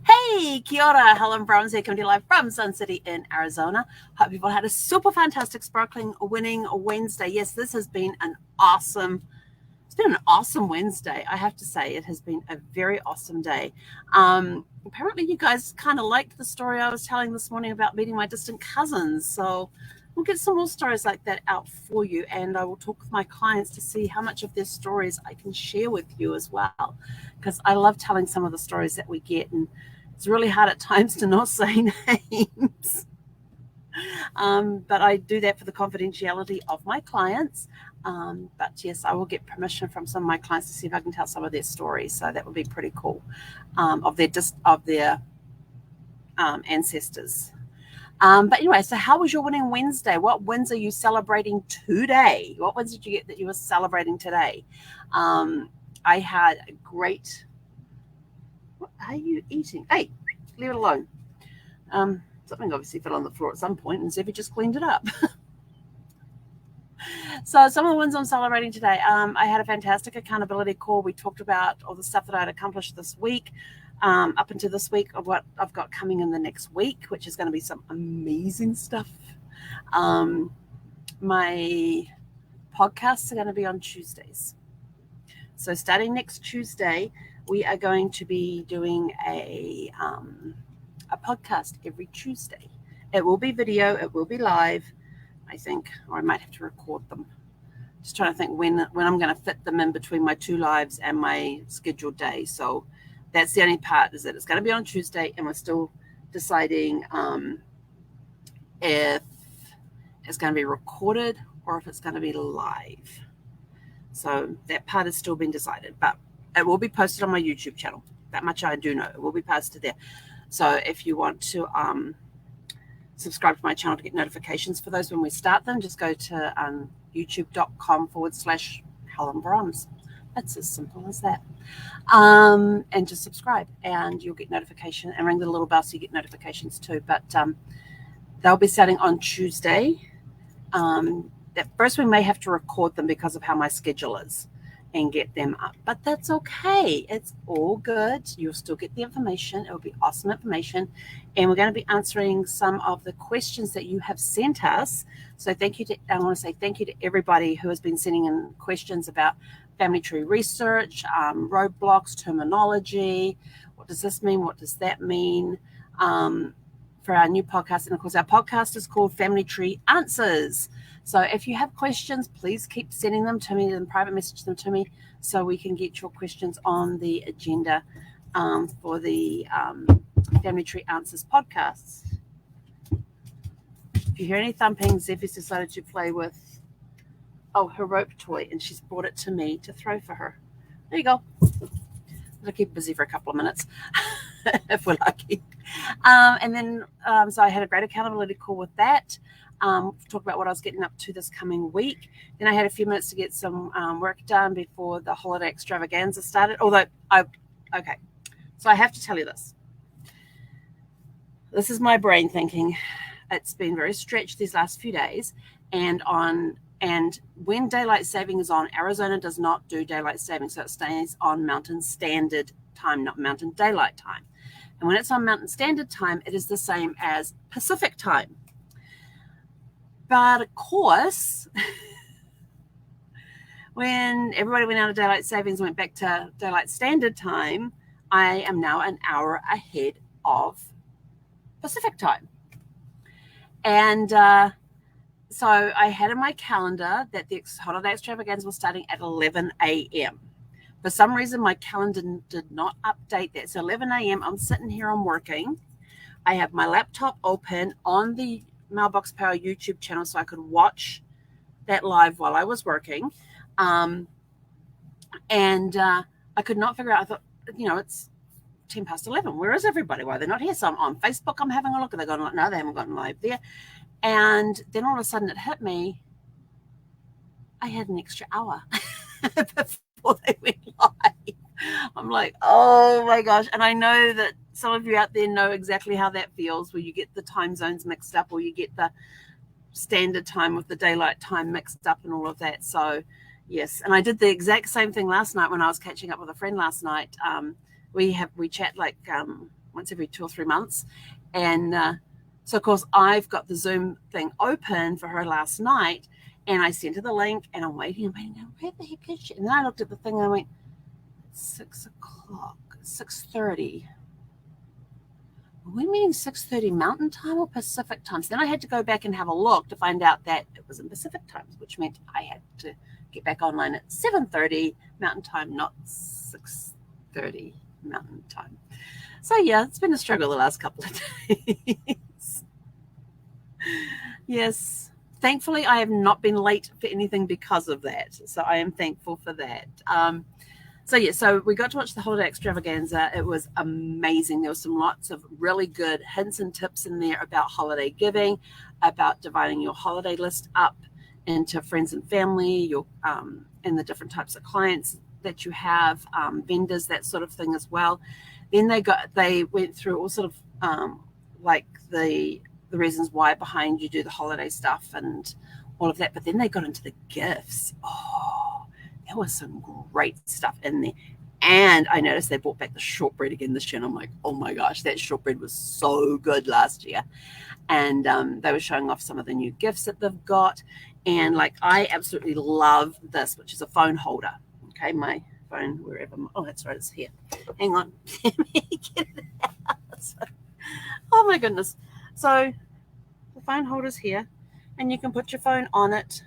Hey, kia ora, Helen Brahms here, coming to you live from Sun City in Arizona. Hope you've all had a super fantastic, sparkling, winning Wednesday. Yes, this has been an awesome Wednesday. I have to say, it has been a very awesome day. Apparently you guys kind of liked the story I was telling this morning about meeting my distant cousins. So we'll get some more stories like that out for you, and I will talk with my clients to see how much of their stories I can share with you as well, because I love telling some of the stories that we get, and it's really hard at times to not say names. But I do that for the confidentiality of my clients. But yes, I will get permission from some of my clients to see if I can tell some of their stories. So that would be pretty cool, of their ancestors. But anyway, so how was your winning Wednesday? What wins are you celebrating today? What wins did you get that you were celebrating today? I had a great. What are you eating? Hey, leave it alone. Something obviously fell on the floor at some point, and Zevy just cleaned it up. So some of the wins I'm celebrating today. I had a fantastic accountability call. We talked about all the stuff that I'd accomplished this week, up into this week, of what I've got coming in the next week, which is going to be some amazing stuff. My podcasts are going to be on Tuesdays. So starting next Tuesday, we are going to be doing a podcast every Tuesday. It will be video. It will be live, I think, or I might have to record them. Just trying to think when I'm going to fit them in between my two lives and my scheduled day. So that's the only part, is that it's going to be on Tuesday, and we're still deciding if it's going to be recorded or if it's going to be live. So that part is still being decided, but it will be posted on my YouTube channel. That much I do know. It will be posted there. So if you want to subscribe to my channel to get notifications for those when we start them, just go to youtube.com/Helen Brahms. It's as simple as that. And just subscribe, and you'll get notification, and ring the little bell so you get notifications too. But they'll be starting on Tuesday. At first, we may have to record them because of how my schedule is and get them up, but that's okay. It's all good. You'll still get the information. It will be awesome information, and we're going to be answering some of the questions that you have sent us. So I want to say thank you to everybody who has been sending in questions about family tree research, roadblocks, terminology. What does this mean? What does that mean? For our new podcast. And of course, our podcast is called Family Tree Answers. So if you have questions, please keep sending them to me and private message them to me so we can get your questions on the agenda for the Family Tree Answers podcasts. If you hear any thumping, Zephy's decided to play with her rope toy, and she's brought it to me to throw for her. There you go. It'll keep busy for a couple of minutes if we're lucky. And then, so I had a great accountability call with that. Talk about what I was getting up to this coming week. Then I had a few minutes to get some work done before the holiday extravaganza started. So I have to tell you this. This is my brain thinking. It's been very stretched these last few days, and when daylight saving is on, Arizona does not do daylight saving, so it stays on Mountain Standard Time, not Mountain Daylight Time. And when it's on Mountain Standard Time, it is the same as Pacific Time. But of course, when everybody went out of daylight savings and went back to Daylight Standard Time, I am now an hour ahead of Pacific Time. And so I had in my calendar that the holiday extravaganza was starting at 11 a.m. For some reason, my calendar did not update that. So 11 a.m., I'm sitting here, I'm working. I have my laptop open on the Mailbox Power YouTube channel so I could watch that live while I was working. And I could not figure out, I thought, it's 10 past 11. Where is everybody? Why are they not here? So I'm on Facebook, I'm having a look. Are they going? No, they haven't gotten live there. And then all of a sudden it hit me. I had an extra hour before they went live. I'm like, oh my gosh. And I know that some of you out there know exactly how that feels, where you get the time zones mixed up, or you get the standard time with the daylight time mixed up and all of that. So Yes, and I did the exact same thing last night when I was catching up with a friend last night. We chat like once every 2 or 3 months, and so of course I've got the Zoom thing open for her last night, and I sent her the link, and I'm waiting, where the heck is she? And then I looked at the thing and I went, 6 o'clock, 6:30. Are we meeting 6:30 Mountain Time or Pacific Time? So then I had to go back and have a look to find out that it was in Pacific Times, which meant I had to get back online at 7:30 Mountain Time, not 6:30 Mountain Time. So yeah, it's been a struggle the last couple of days. Yes. Thankfully, I have not been late for anything because of that. So I am thankful for that. So we got to watch the Holiday Extravaganza. It was amazing. There was lots of really good hints and tips in there about holiday giving, about dividing your holiday list up into friends and family, your and the different types of clients that you have, vendors, that sort of thing as well. Then they went through all sort of like the reasons why behind you do the holiday stuff and all of that. But then they got into the gifts. Oh, there was some great stuff in there. And I noticed they brought back the shortbread again this year. And I'm like, oh my gosh, that shortbread was so good last year. And they were showing off some of the new gifts that they've got. And like, I absolutely love this, which is a phone holder. Okay, my phone, wherever. Oh, that's right, it's here. Hang on. Let me get it out. Oh my goodness. So the phone holder's here, and you can put your phone on it.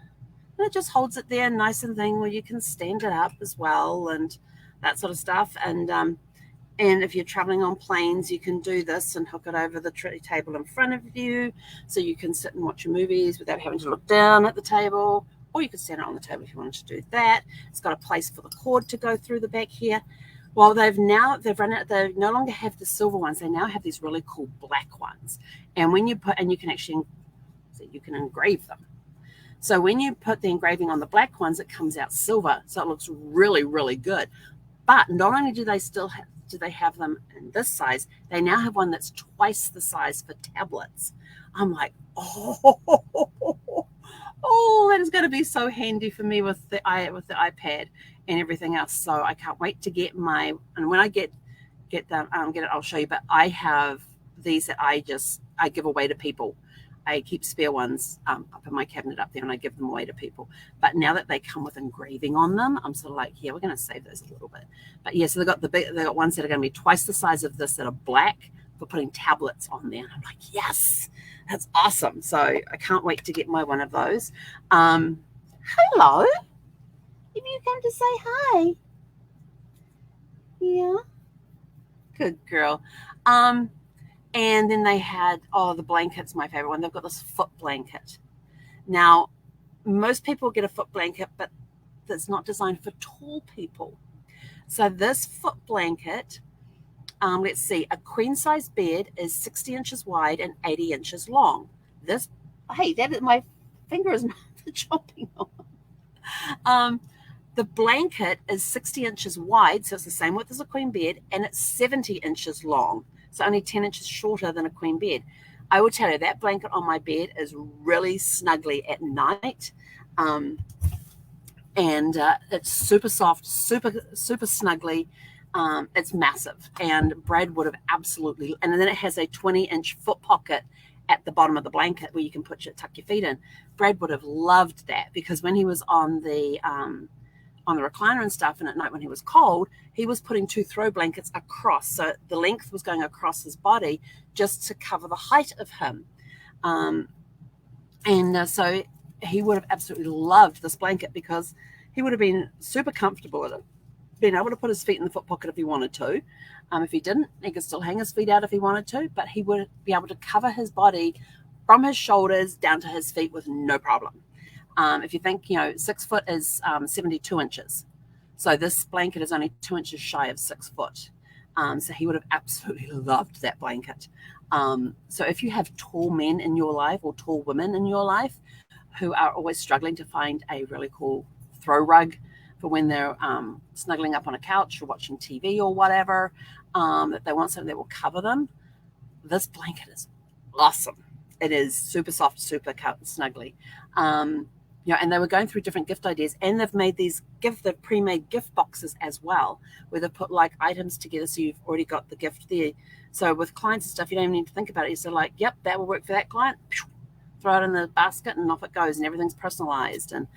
And it just holds it there nice and thing where you can stand it up as well and that sort of stuff. And if you're traveling on planes, you can do this and hook it over the table in front of you so you can sit and watch your movies without having to look down at the table, or you could stand it on the table if you wanted to do that. It's got a place for the cord to go through the back here. Well, they've run out. They no longer have the silver ones. They now have these really cool black ones. And when you you can actually, you can engrave them. So when you put the engraving on the black ones, it comes out silver. So it looks really, really good. But not only do they have them in this size, they now have one that's twice the size for tablets. I'm like, oh, that is going to be so handy for me with the iPad and everything else. So I can't wait to get and when I get them, I'll show you. But I have these that I give away to people. I keep spare ones up in my cabinet up there, and I give them away to people. But now that they come with engraving on them, I'm sort of like, yeah, we're going to save those a little bit. But yeah, so they got ones that are going to be twice the size of this that are black for putting tablets on there. And I'm like, yes, that's awesome. So I can't wait to get my one of those. Hello. If you come to say hi. Yeah. Good girl. And then they had, the blanket's my favorite one. They've got this foot blanket. Now, most people get a foot blanket, but that's not designed for tall people. So this foot blanket, let's see, a queen size bed is 60 inches wide and 80 inches long. My finger is not chopping on. The blanket is 60 inches wide, so it's the same width as a queen bed, and it's 70 inches long. So only 10 inches shorter than a queen bed. I will tell you, that blanket on my bed is really snuggly at night. And it's super soft, super snuggly. It's massive. And Brad would have absolutely, and then it has a 20-inch foot pocket at the bottom of the blanket where you can tuck your feet in. Brad would have loved that, because when he was on the recliner and stuff, and at night when he was cold, he was putting 2 throw blankets across, so the length was going across his body just to cover the height of him. So he would have absolutely loved this blanket, because he would have been super comfortable with it, being able to put his feet in the foot pocket if he wanted to. If he didn't, he could still hang his feet out if he wanted to, but he would be able to cover his body from his shoulders down to his feet with no problem. If you think, 6 foot is 72 inches. So this blanket is only 2 inches shy of 6 foot. So he would have absolutely loved that blanket. So if you have tall men in your life or tall women in your life who are always struggling to find a really cool throw rug for when they're snuggling up on a couch or watching TV or whatever, that they want something that will cover them, this blanket is awesome. It is super soft, super snuggly. and they were going through different gift ideas, and they've made these pre-made gift boxes as well, where they put like items together, so you've already got the gift there. So with clients and stuff, you don't even need to think about it. You're so like, yep, that will work for that client. Throw it in the basket, and off it goes, and everything's personalized. And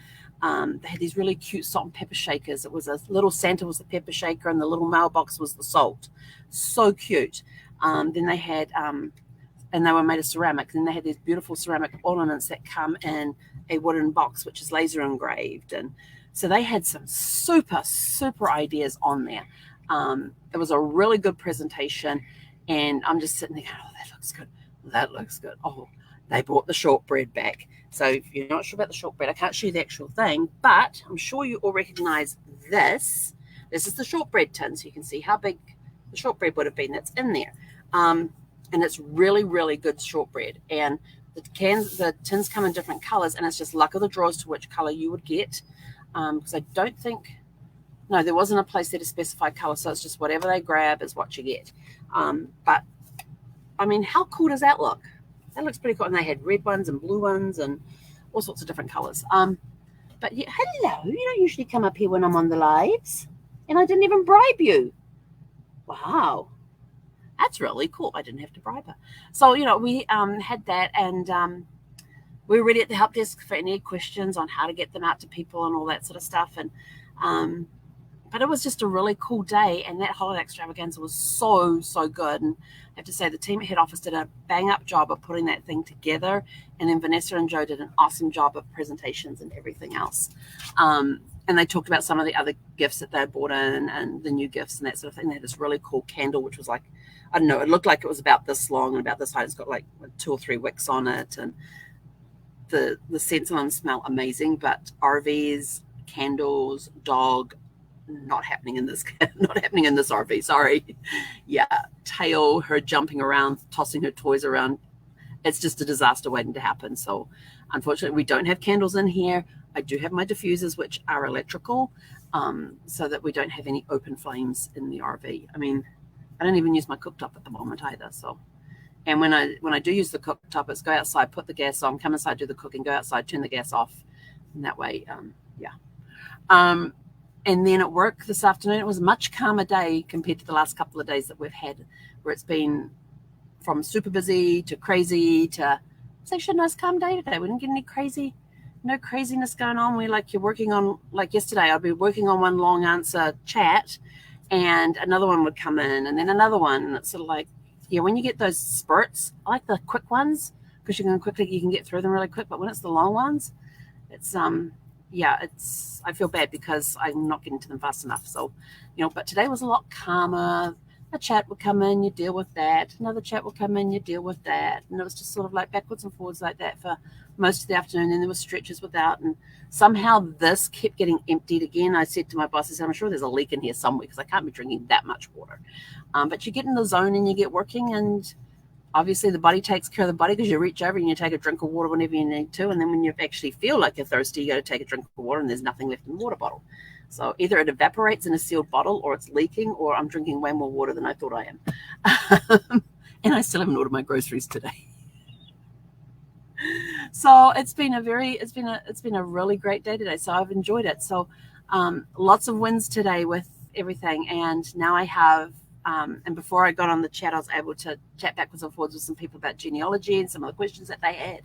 they had these really cute salt and pepper shakers. It was a little Santa was the pepper shaker, and the little mailbox was the salt. So cute. Then they had, and they were made of ceramic. Then they had these beautiful ceramic ornaments that come in a wooden box, which is laser engraved. And so they had some super, super ideas on there. It was a really good presentation. And I'm just sitting there going, oh, that looks good. That looks good. Oh, they brought the shortbread back. So if you're not sure about the shortbread, I can't show you the actual thing, but I'm sure you all recognize this. This is the shortbread tin, so you can see how big the shortbread would have been that's in there. And it's really, really good shortbread. And the tins come in different colors, and it's just luck of the draw as to which color you would get. Because I don't think, no, there wasn't a place there to specify color, so it's just whatever they grab is what you get. But I mean, how cool does that look? That looks pretty cool. And they had red ones and blue ones and all sorts of different colors. But yeah, hello, you don't usually come up here when I'm on the lives, and I didn't even bribe you. Wow. That's really cool. I didn't have to bribe her. So, we had that, and we were ready at the help desk for any questions on how to get them out to people and all that sort of stuff. And but it was just a really cool day, and that holiday extravaganza was so, so good. And I have to say, the team at head office did a bang-up job of putting that thing together, and then Vanessa and Joe did an awesome job of presentations and everything else. And they talked about some of the other gifts that they had brought in and the new gifts and that sort of thing. They had this really cool candle, which was like, I don't know, it looked like it was about this long and about this height. It's got like 2 or 3 wicks on it, and the scents on them smell amazing. But RVs, candles, dog, not happening in this RV. Sorry. Yeah, Tail, her jumping around, tossing her toys around. It's just a disaster waiting to happen. So unfortunately, we don't have candles in here. I do have my diffusers, which are electrical, so that we don't have any open flames in the RV. I mean, I don't even use my cooktop at the moment either. So, and when I do use the cooktop, it's go outside, put the gas on, come inside, do the cooking, go outside, turn the gas off, and that way, yeah. And then at work this afternoon, it was a much calmer day compared to the last couple of days that we've had, where it's been from super busy to crazy to, it's actually a nice calm day today. We didn't get no craziness going on. You're working on, like yesterday, I'd be working on one long answer chat, and another one would come in, and then another one. And it's sort of like, yeah, when you get those spurts, I like the quick ones because you can get through them really quick. But when it's the long ones, it's I feel bad because I'm not getting to them fast enough. So, but today was a lot calmer. A chat would come in, you deal with that. Another chat would come in, you deal with that. And it was just sort of like backwards and forwards like that for most of the afternoon. And there were stretches without. And somehow this kept getting emptied again. I said to my boss, I said, I'm sure there's a leak in here somewhere because I can't be drinking that much water. But you get in the zone and you get working, and obviously the body takes care of the body because you reach over and you take a drink of water whenever you need to. And then when you actually feel like you're thirsty, you got to take a drink of water, and there's nothing left in the water bottle. So either it evaporates in a sealed bottle, or it's leaking, or I'm drinking way more water than I thought I am. And I still haven't ordered my groceries today. So it's been a really great day today. So I've enjoyed it. So lots of wins today with everything. And now I have, and before I got on the chat, I was able to chat backwards and forwards with some people about genealogy and some of the questions that they had.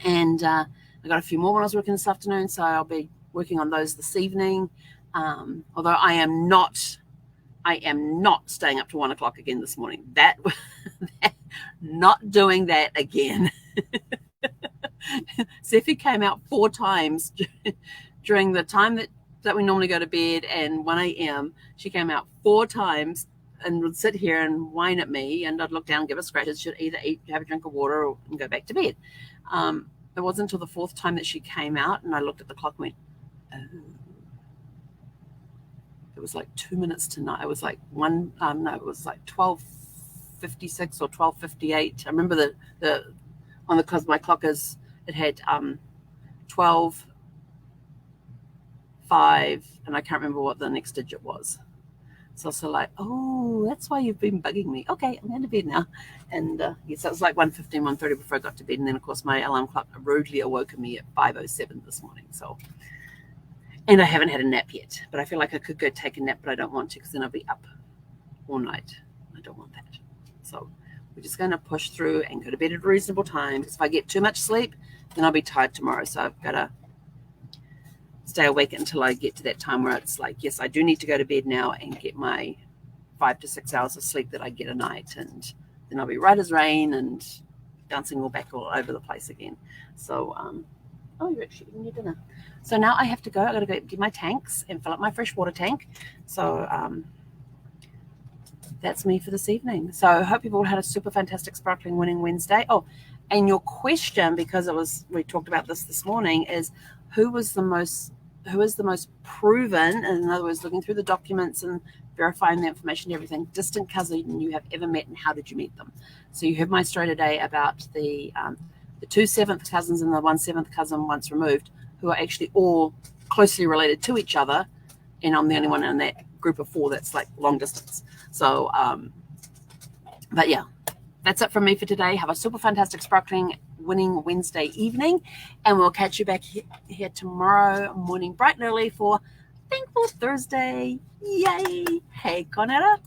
And I got a few more when I was working this afternoon. So I'll be working on those this evening. Although I am not staying up to 1 o'clock again this morning. Not doing that again. Seffi came out 4 times during the time that we normally go to bed and 1 a.m. She came out 4 times and would sit here and whine at me, and I'd look down, give her scratches. She'd either eat, have a drink of water, or and go back to bed. It wasn't until the 4th time that she came out, and I looked at the clock and went, oh. It was like 2 minutes to 9. It was like it was like 12:56 or 12:58. I remember the on the, because my clock it had 12:05, and I can't remember what the next digit was. It's also like, oh, that's why you've been bugging me. Okay, I'm going to bed now. And yes, it was like 1:15, 1:30 before I got to bed. And then, of course, my alarm clock rudely awoke me at 5:07 this morning. So, and I haven't had a nap yet. But I feel like I could go take a nap, but I don't want to because then I'll be up all night. I don't want that. So we're just going to push through and go to bed at a reasonable time. Because if I get too much sleep, then I'll be tired tomorrow. So I've got to stay awake until I get to that time where it's like, yes, I do need to go to bed now and get my 5 to 6 hours of sleep that I get a night, and then I'll be right as rain and dancing all back all over the place again. So, oh, you're actually eating your dinner. So now I have to go. I got to go empty my tanks and fill up my fresh water tank. So that's me for this evening. So I hope you've all had a super fantastic sparkling winning Wednesday. Oh, and your question, because we talked about this morning, is who is the most proven, and in other words, looking through the documents and verifying the information and everything, distant cousin you have ever met, and how did you meet them? So you heard my story today about the 2 7th cousins and the 1 7th cousin once removed, who are actually all closely related to each other, and I'm the only one in that group of 4 that's like long distance. So, but yeah, that's it from me for today. Have a super fantastic sparkling winning Wednesday evening, and we'll catch you back here tomorrow morning bright and early for Thankful Thursday. Yay! Hey, Conetta.